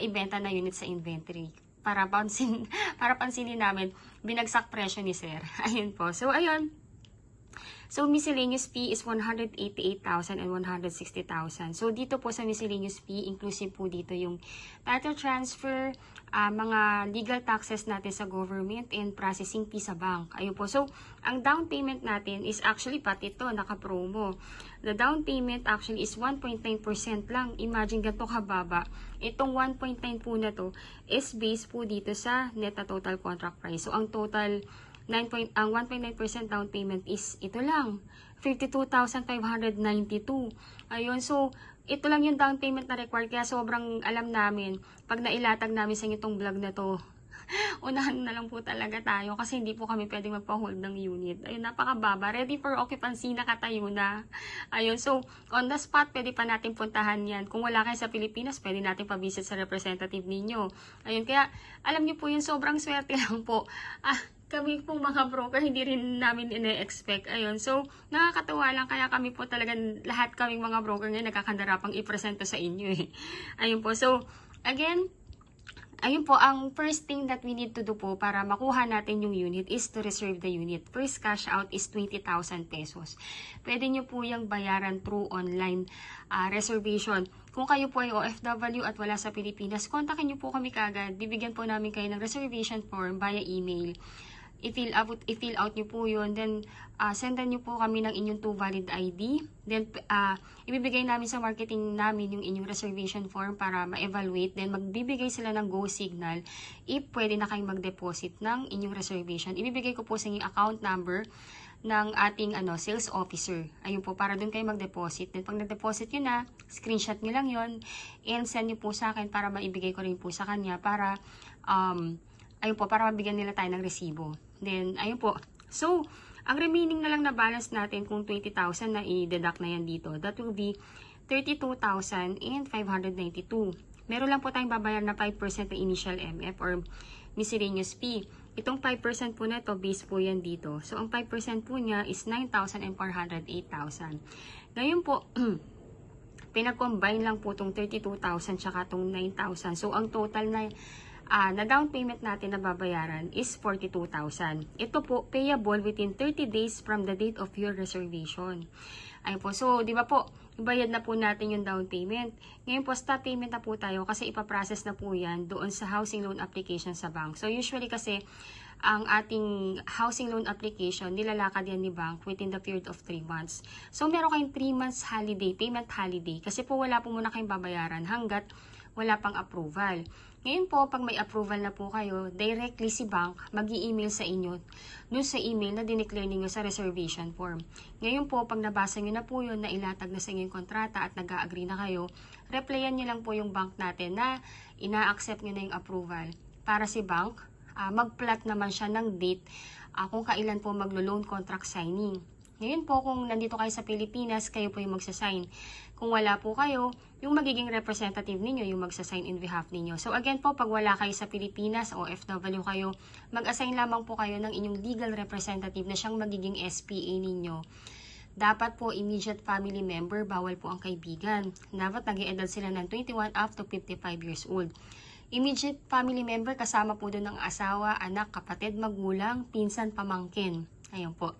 ibenta na unit sa inventory. Para pansinin namin, binagsak presyo ni sir. Ayun po. So, ayun. So, miscellaneous fee is 188,000 and 160,000. So, dito po sa miscellaneous fee, inclusive po dito yung title transfer, mga legal taxes natin sa government, and processing fee sa bank. Ayun po. So, ang down payment natin is actually pati ito, naka-promo. The down payment actually is 1.9% lang. Imagine ganito kababa. Itong 1.9 po na to is based po dito sa net na total contract price. So, ang total ang 1.9% down payment is ito lang, 52,592. Ayun, so ito lang yung down payment na required. Kaya sobrang alam namin, pag nailatag namin sa itong vlog na to, unahan na lang po talaga tayo kasi hindi po kami pwedeng magpa-hold ng unit. Ayun, napakababa. Ready for occupancy, nakatayo na. Ayun, so on the spot, pwede pa natin puntahan yan. Kung wala kayo sa Pilipinas, pwede natin pa-visit sa representative ninyo. Ayun, kaya alam niyo po yun, sobrang swerte lang po. Kami pong mga broker, hindi rin namin ine-expect. Ayun, so nakakatawa lang, kaya kami po talagang, lahat kaming mga broker ngayon nagkakandarapang i-presento sa inyo eh. Ayun po, so again, ayun po, ang first thing that we need to do po para makuha natin yung unit is to reserve the unit. First cash out is 20,000 pesos. Pwede nyo po yung bayaran through online reservation. Kung kayo po ay OFW at wala sa Pilipinas, kontakin nyo po kami kagad. Bibigyan po namin kayo ng reservation form via email. I-fill out nyo po yun. Then, sendan nyo po kami ng inyong 2 valid ID. Then, ibibigay namin sa marketing namin yung inyong reservation form para ma-evaluate. Then, magbibigay sila ng go signal if pwede na kayong mag-deposit ng inyong reservation. Ibibigay ko po sa inyong account number ng ating sales officer. Ayun po, para doon kayo mag-deposit. Then, pag na-deposit nyo na, screenshot nyo lang yon and send nyo po sa akin para maibigay ko rin po sa kanya para, ayun po, para mabigyan nila tayo ng resibo. Then, ayun po. So, ang remaining na lang na balance natin kung 20,000 na i-deduct na yan dito, that will be 32,592. Meron lang po tayong babayar na 5% na initial MF or miscellaneous fee. Itong 5% po na ito, base po yan dito. So, ang 5% po niya is 9,000 and 408,000. Ngayon po, pinag-combine lang po itong 32,000 tsaka itong 9,000. So, ang total na down payment natin na babayaran is 42,000. Ito po, payable within 30 days from the date of your reservation. Ayun po. So, di ba po, ibayad na po natin yung down payment. Ngayon po, start payment na po tayo kasi ipaprocess na po yan doon sa housing loan application sa bank. So, usually kasi, ang ating housing loan application, nilalakad yan ni bank within the period of 3 months. So, meron kayong 3 months holiday, payment holiday. Kasi po, wala po muna kayong babayaran hanggat wala pang approval. Ngayon po, pag may approval na po kayo, directly si bank mag-i-email sa inyo dun sa email na dineclare ninyo sa reservation form. Ngayon po, pag nabasa nyo na po yun, na ilatag na sa inyong kontrata at nag-agree na kayo, replyan nyo lang po yung bank natin na ina-accept nyo na yung approval. Para si bank, mag-plot naman siya ng date kung kailan po maglo-loan contract signing. Ngayon po, kung nandito kayo sa Pilipinas, kayo po yung magsasign. Kung wala po kayo, yung magiging representative ninyo, yung magsasign in behalf ninyo. So again po, pag wala kayo sa Pilipinas, OFW kayo, mag-assign lamang po kayo ng inyong legal representative na siyang magiging SPA ninyo. Dapat po immediate family member, bawal po ang kaibigan. Dapat nag-i-edad sila ng 21 up to 55 years old. Immediate family member, kasama po doon ng asawa, anak, kapatid, magulang, pinsan, pamangkin. Ayun po.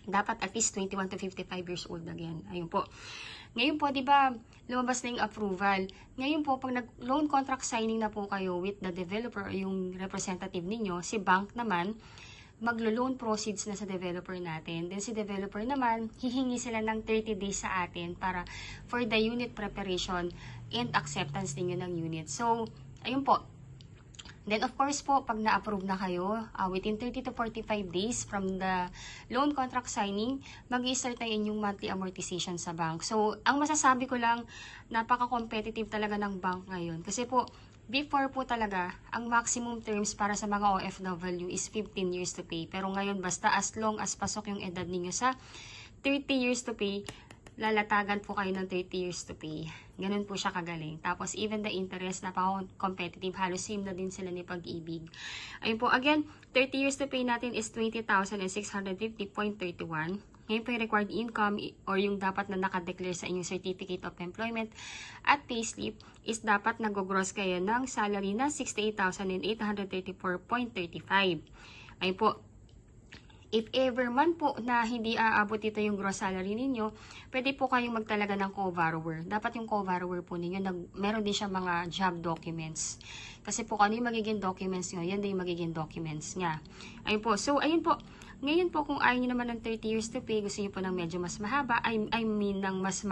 Dapat at least 21 to 55 years old again. Ayun po. Ngayon po, di ba, lumabas na yung approval. Ngayon po, pag nag-loan contract signing na po kayo with the developer o yung representative ninyo, si bank naman, maglo-loan proceeds na sa developer natin. Then si developer naman, hihingi sila ng 30 days sa atin para for the unit preparation and acceptance ninyo ng unit. So, ayun po. Then, of course po, pag na-approve na kayo, within 30 to 45 days from the loan contract signing, mag-i-start na inyong monthly amortization sa bank. So, ang masasabi ko lang, napaka-competitive talaga ng bank ngayon. Kasi po, before po talaga, ang maximum terms para sa mga OFW is 15 years to pay. Pero ngayon, basta as long as pasok yung edad ninyo sa 30 years to pay, lalatagan po kayo ng 30 years to pay. Ganun po siya kagaling. Tapos, even the interest, napaka-competitive. Halos same na din sila ni Pag-ibig. Ayun po, again, 30 years to pay natin is 20,650.31. Ngayon po yung required income or yung dapat na nakadeclare sa inyong certificate of employment at payslip is dapat nag-gross kayo ng salary na 68,834.35. Ayun po. If ever man po na hindi aabot ito yung gross salary ninyo, pwede po kayong magtalaga ng co-borrower. Dapat yung co-borrower po ninyo, meron din siya mga job documents. Kasi po kung ano yung magiging documents nyo, yan din yung magiging documents niya. Ayun po. So, ayun po. Ngayon po, kung ayaw nyo naman ng 30 years to pay, gusto nyo po ng medyo mas mahaba, I mean ng mas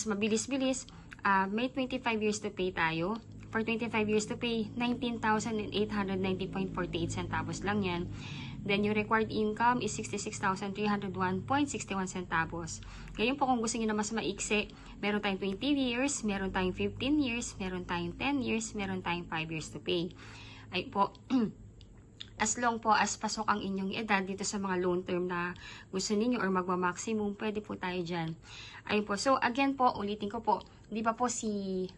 mabilis-bilis, may 25 years to pay tayo. For 25 years to pay, 19,890.48 centavos lang yan. Then, yung required income is 66,301.61 centavos. Ngayon po, kung gusto niyo na mas maiksi, meron tayong 20 years, meron tayong 15 years, meron tayong 10 years, meron tayong 5 years to pay. Ay po, as long po as pasok ang inyong edad dito sa mga loan term na gusto niyo or magma-maximum, pwede po tayo dyan. Ayun po. So, again po, ulitin ko po, di ba po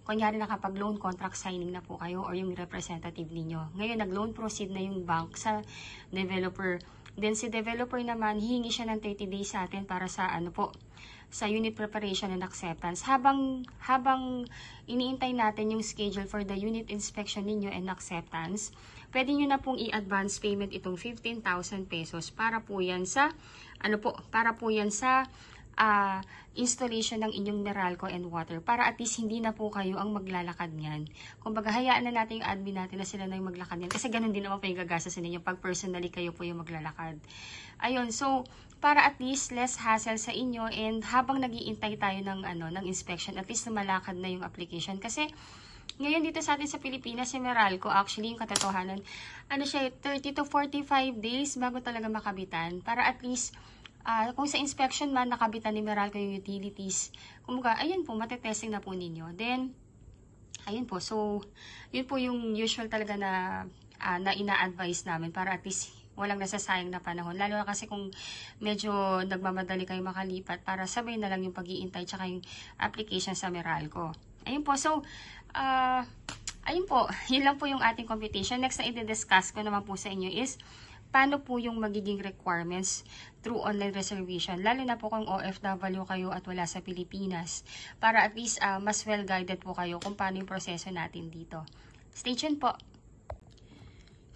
kunyari nakapag-loan contract signing na po kayo or yung representative ninyo. Ngayon, nag-loan proceed na yung bank sa developer. Then, si developer naman, hihingi siya ng 30 days sa atin para sa sa unit preparation and acceptance. Habang iniintay natin yung schedule for the unit inspection ninyo and acceptance, pwede nyo na pong i-advance payment itong 15,000 pesos para po yan sa, installation ng inyong Meralco and water para at least hindi na po kayo ang maglalakad niyan. Kumbaga, hayaan na natin yung admin natin na sila na yung maglakad niyan kasi ganun din naman po yung gagasa sa ninyo pag personally kayo po yung maglalakad. Ayun, so para at least less hassle sa inyo and habang nag-iintay tayo ng inspection, at least lumalakad na yung application kasi ngayon dito sa atin sa Pilipinas, si Meralco, actually yung katotohanan, 30 to 45 days bago talaga makabitan para at least kung sa inspection man, nakabitan ni Meralco yung utilities. Kumbaga, ayun po, matetesting na po ninyo. Then, ayun po. So, yun po yung usual talaga na ina-advise namin para at least walang nasasayang na panahon. Lalo na kasi kung medyo nagmamadali kayo makalipat para sabay na lang yung pag-iintay tsaka yung application sa Meralco. Ayun po. So, ayun po. Yun lang po yung ating computation. Next na i-discuss ko naman po sa inyo is paano po yung magiging requirements through online reservation, lalo na po kung OFW kayo at wala sa Pilipinas, para at least mas well-guided po kayo kung paano yung proseso natin dito. Stay tuned po!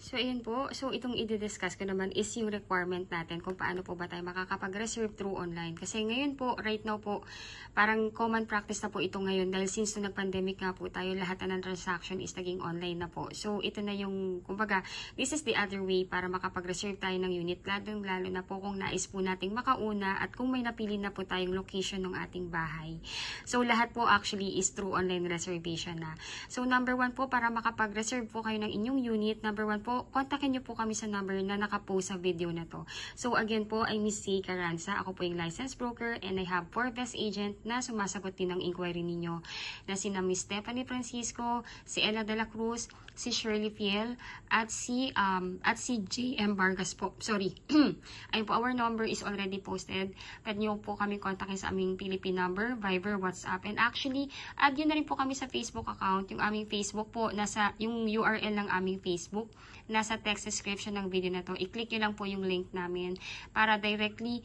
So, ayun po. So, itong i-discuss ko naman is yung requirement natin kung paano po ba tayo makakapag-reserve through online. Kasi ngayon po, right now po, parang common practice na po ito ngayon dahil since nung nag-pandemic nga po tayo, lahat na ng transaction is naging online na po. So, ito na yung, kumbaga, this is the other way para makapag-reserve tayo ng unit. Lalo na po kung nais po nating makauna at kung may napili na po tayong location ng ating bahay. So, lahat po actually is through online reservation na. So, number 1 po, para makapag-reserve po kayo ng inyong unit, number 1 po, po, kontakin nyo po kami sa number na nakapost sa video na to. So again po, I'm Miss C. Carranza. Ako po yung licensed broker and I have 4 best agent na sumasagot din ng inquiry ninyo. Na sina Miss Stephanie Francisco, si Ella de la Cruz, si Shirley Fiel, at si JM Vargas po. Sorry. Ayun po, our number is already posted. Pwede nyo po kami kontakin sa aming Philippine number, Viber, WhatsApp. And actually, add yun na rin po kami sa Facebook account. Yung aming Facebook po, yung URL ng aming Facebook, nasa text description ng video na to. I-click nyo lang po yung link namin para directly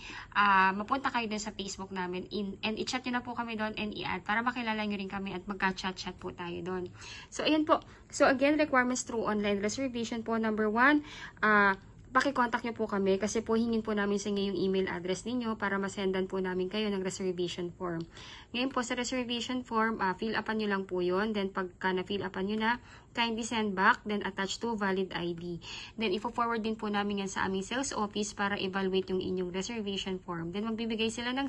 mapunta kayo dun sa Facebook namin and i-chat nyo na po kami doon and i-add para makilala nyo rin kami at magka-chat-chat po tayo doon. So, ayan po. So, again, requirements through online reservation po. Number 1, paki-contact nyo po kami kasi po hingin po namin sa inyo yung email address ninyo para masendan po namin kayo ng reservation form. Ngayon po sa reservation form, fill upan nyo lang po yun. Then pagka na-fill upan nyo na, kindly send back, then attach to valid ID. Then ifo-forward din po namin yan sa aming sales office para evaluate yung inyong reservation form. Then magbibigay sila ng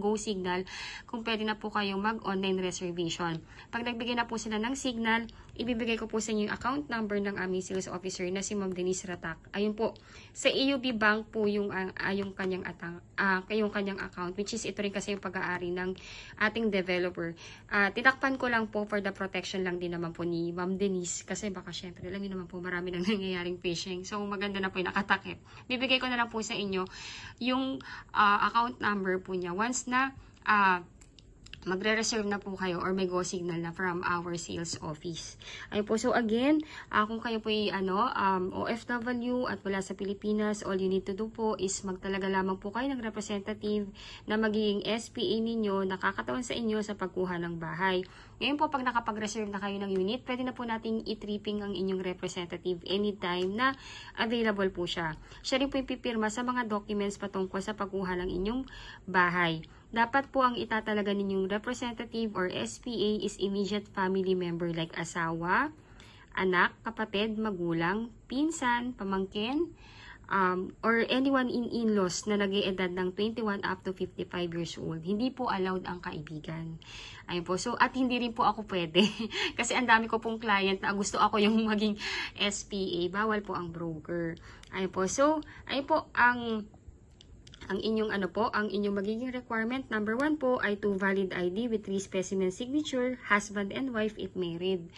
go signal kung pwede na po kayong mag-online reservation. Pag nagbigay na po sila ng signal, ibibigay ko po sa inyo yung account number ng aming sales officer na si Ma'am Denise Ratak. Ayun po. Sa AUB Bank po yung kanyang account, which is ito rin kasi yung pag-aari ng ating developer. Tinakpan ko lang po for the protection lang din naman po ni Ma'am Denise kasi baka syempre alam niyo naman po marami nang nangyayaring phishing. So maganda na po yung nakatakip. Bibigay ko na lang po sa inyo yung account number po niya once na magre-reserve na po kayo or may go signal na from our sales office. Ayun po. So again, kung kayo po ay OFW at wala sa Pilipinas, all you need to do po is magtalaga lamang po kayo ng representative na magiging SPA ninyo, nakakatawan sa inyo sa pagkuha ng bahay. Ngayon po, pag nakapag-reserve na kayo ng unit, pwede na po nating i-tripping ang inyong representative anytime na available po siya. Siya rin po yung pipirma sa mga documents patungkol sa pagkuha ng inyong bahay. Dapat po ang itatalaga ninyong representative or SPA is immediate family member like asawa, anak, kapatid, magulang, pinsan, pamangkin, or anyone in-laws na nag-iedad ng 21 up to 55 years old. Hindi po allowed ang kaibigan. Ayun po. So, at hindi rin po ako pwede. Kasi ang dami ko pong client na gusto ako yung maging SPA. Bawal po ang broker. Ayun po. So, ayun po ang inyong magiging requirement, number 1 po ay 2 valid ID with 3 specimen signature, husband and wife if married.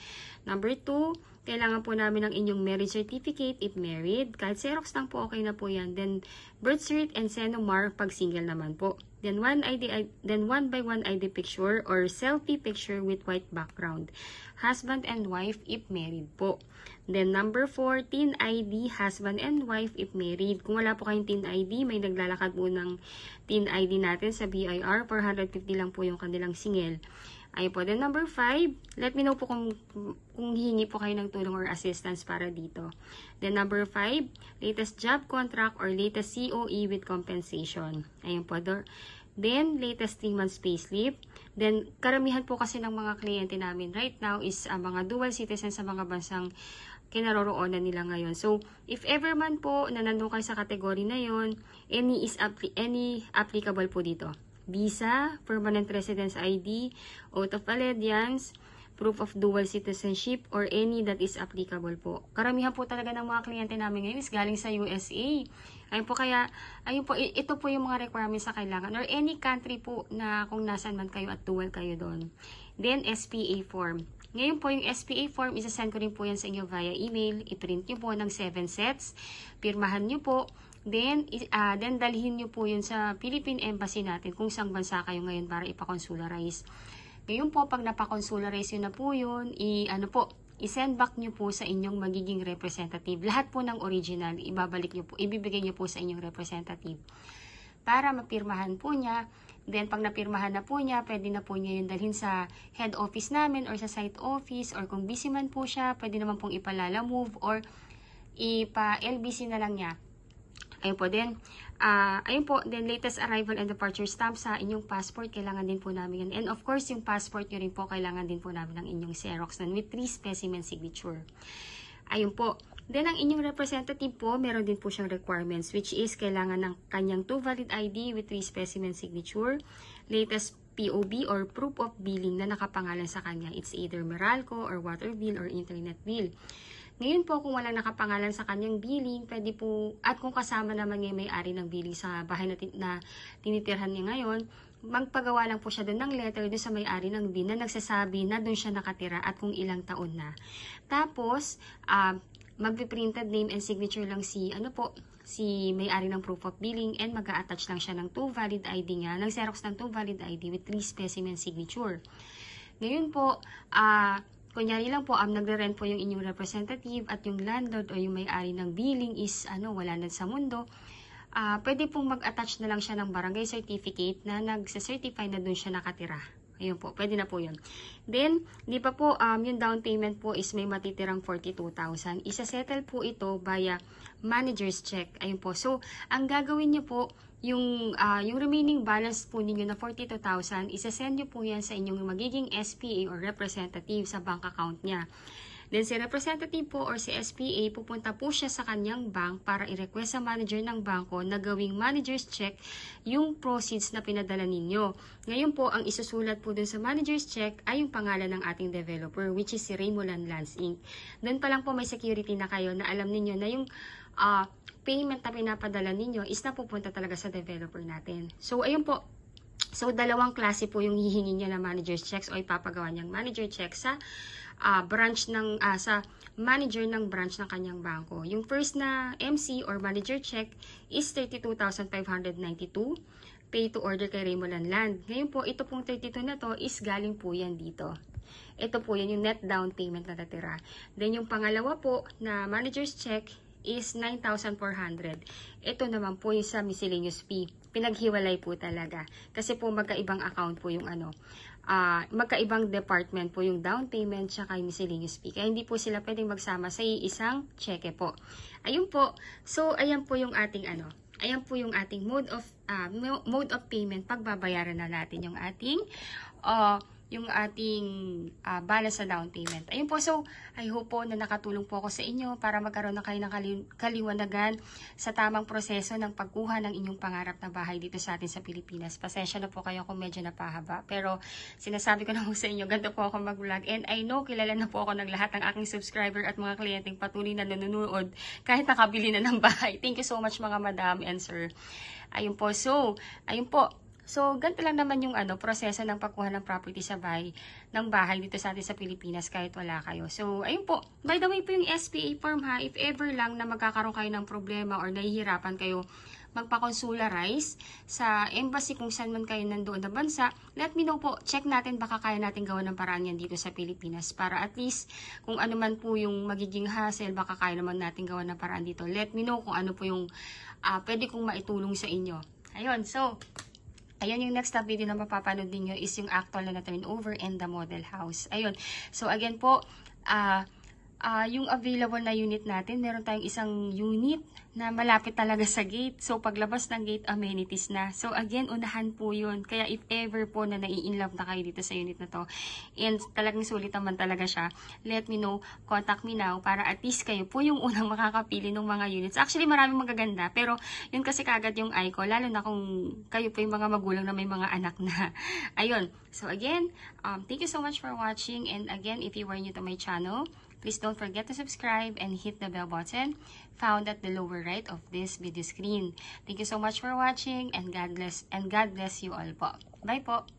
Number 2, kailangan po namin ng inyong marriage certificate if married. Kahit Xerox lang po, okay na po yan. Then, birth cert and Senomar pag single naman po. Then, 1 by 1 ID picture or selfie picture with white background. Husband and wife if married po. Then, number 4, teen ID, husband and wife if married. Kung wala po kayong teen ID, may naglalakad po ng teen ID natin sa BIR. 450 lang po yung kanilang singil. Ayun po. Then, number 5, let me know po kung hihingi po kayo ng tulong or assistance para dito. Then, number 5, latest job contract or latest COE with compensation. Ayun po. Then, latest 3 months payslip. Then, karamihan po kasi ng mga kliyente namin right now is mga dual citizens sa mga bansang kinaroroonan nila ngayon. So, if ever man po na nandun kayo sa kategory na yon, any applicable po dito. Visa, permanent residence ID, oath of allegiance, proof of dual citizenship, or any that is applicable po. Karamihan po talaga ng mga kliyente namin ngayon is galing sa USA. Ayun po, ito po yung mga requirements na kailangan, or any country po na kung nasan man kayo at dual kayo doon. Then, SPA form. Ngayon po, yung SPA form, isasend ko rin po yan sa inyo via email. I-print nyo po ng 7 sets. Pirmahan nyo po. Then dalhin nyo po yun sa Philippine Embassy natin kung saan bansa kayo ngayon para ipakonsularize. Ngayon po, pag napakonsularize yun na po yun, i-send back nyo po sa inyong magiging representative. Lahat po ng original, ibibigay nyo po sa inyong representative para mapirmahan po niya. Then, pag napirmahan na po niya, pwede na po niya yun dalhin sa head office namin or sa site office, or kung busy man po siya, pwede naman pong ipalala move or ipa-LBC na lang niya. Ayun po, then latest arrival and departure stamp sa inyong passport, kailangan din po namin yan. And of course, yung passport nyo rin po, kailangan din po namin ng inyong Xerox with 3 specimen signature. Ayun po. Then, ang inyong representative po, meron din po siyang requirements, which is kailangan ng kanyang 2 valid ID with 3 specimen signature, latest POB or proof of billing na nakapangalan sa kanya. It's either Meralco or water bill or internet bill. Ngayon po, kung walang nakapangalan sa kanyang billing, pwede po, at kung kasama naman yung may-ari ng billing sa bahay na tinitirhan niya ngayon, magpagawa lang po siya doon ng letter doon sa may-ari ng bin na nagsasabi na doon siya nakatira at kung ilang taon na. Tapos, magpiprinted name and signature lang si may-ari ng proof of billing, and mag-a-attach lang siya ng 2 valid ID niya, ng Xerox ng 2 valid ID with 3 specimen signature. Ngayon po, kunyari lang po, nagre-rent po yung inyong representative at yung landlord o yung may-ari ng billing is wala na sa mundo, pwede pong mag-attach na lang siya ng barangay certificate na nagsa-certify na doon siya nakatira. Ayun po, pwede na po yun. Then, di pa po, yung down payment po is may matitirang 42,000. Isa-settle po ito via manager's check. Ayun po. So, ang gagawin niyo po, yung remaining balance po ninyo na 42,000, isa-send nyo po yan sa inyong magiging SPA or representative sa bank account niya. Then, si representative po or si SPA, pupunta po siya sa kanyang bank para i-request sa manager ng bangko na gawing manager's check yung proceeds na pinadala ninyo. Ngayon po, ang isusulat po dun sa manager's check ay yung pangalan ng ating developer, which is si Raymoland Lands Inc. Doon pa lang po may security na kayo na alam ninyo na yung payment na pinapadala ninyo is napupunta talaga sa developer natin. So, ayun po. So, dalawang klase po yung hihingi niya na manager's checks o ipapagawa niyang manager check sa branch ng sa manager ng branch ng kanyang bangko. Yung first na MC or manager check is 32,592 pay to order kay Raymoland Land. Ngayon po, ito pong 32 na to is galing po yan dito. Ito po yan yung net down payment na natira. Then yung pangalawa po na manager's check is 9,400. Ito naman po yung sa miscellaneous fee. Pinaghiwalay po talaga. Kasi po magkaibang account po yung magkaibang department po yung down payment tsaka yung miscellaneous fee. Kaya hindi po sila pwedeng magsama sa isang cheque po. Ayun po. So, ayan po yung ating ayan po yung ating mode of payment. Pagbabayaran na natin yung ating balance sa down payment. Ayun po, so I hope po na nakatulong po ako sa inyo para magkaroon na kayo ng kaliwanagan sa tamang proseso ng pagkuha ng inyong pangarap na bahay dito sa atin sa Pilipinas. Pasensya na po kayo kung medyo napahaba, pero sinasabi ko na po sa inyo, ganito po ako mag-vlog, and I know kilala na po ako ng lahat ng aking subscriber at mga kliyenteng patuloy na nanonood kahit nakabili na ng bahay. Thank you so much mga madam and sir. Ayun po, so ayun po. So, ganito lang naman yung proseso ng pagkuha ng property sa ng bahay dito sa atin sa Pilipinas kahit wala kayo. So, ayun po. By the way po yung SPA form ha, if ever lang na magkakaroon kayo ng problema or nahihirapan kayo magpa-consularize sa embassy kung saan man kayo nandoon na bansa, let me know po. Check natin, baka kaya natin gawa ng paraan yan dito sa Pilipinas para at least kung ano man po yung magiging hassle, baka kaya naman natin gawa ng paraan dito. Let me know kung ano po yung pwede kong maitulong sa inyo. Ayun, so ayan yung next video na mapapanood ninyo is yung actual na turnover and the model house. Ayun. So again po, yung available na unit natin, meron tayong isang unit na malapit talaga sa gate. So paglabas ng gate, amenities na. So again, unahan po yun. Kaya if ever po na nai-inlove na kayo dito sa unit na to, and talagang sulit naman talaga siya, let me know, contact me now, para at least kayo po yung unang makakapili ng mga units. Actually, maraming magaganda, pero yun kasi kagad yung eye ko, lalo na kung kayo po yung mga magulang na may mga anak na. Ayun. So again, thank you so much for watching, and again, if you are new to my channel, please don't forget to subscribe and hit the bell button found at the lower right of this video screen. Thank you so much for watching, and God bless you all po. Bye po!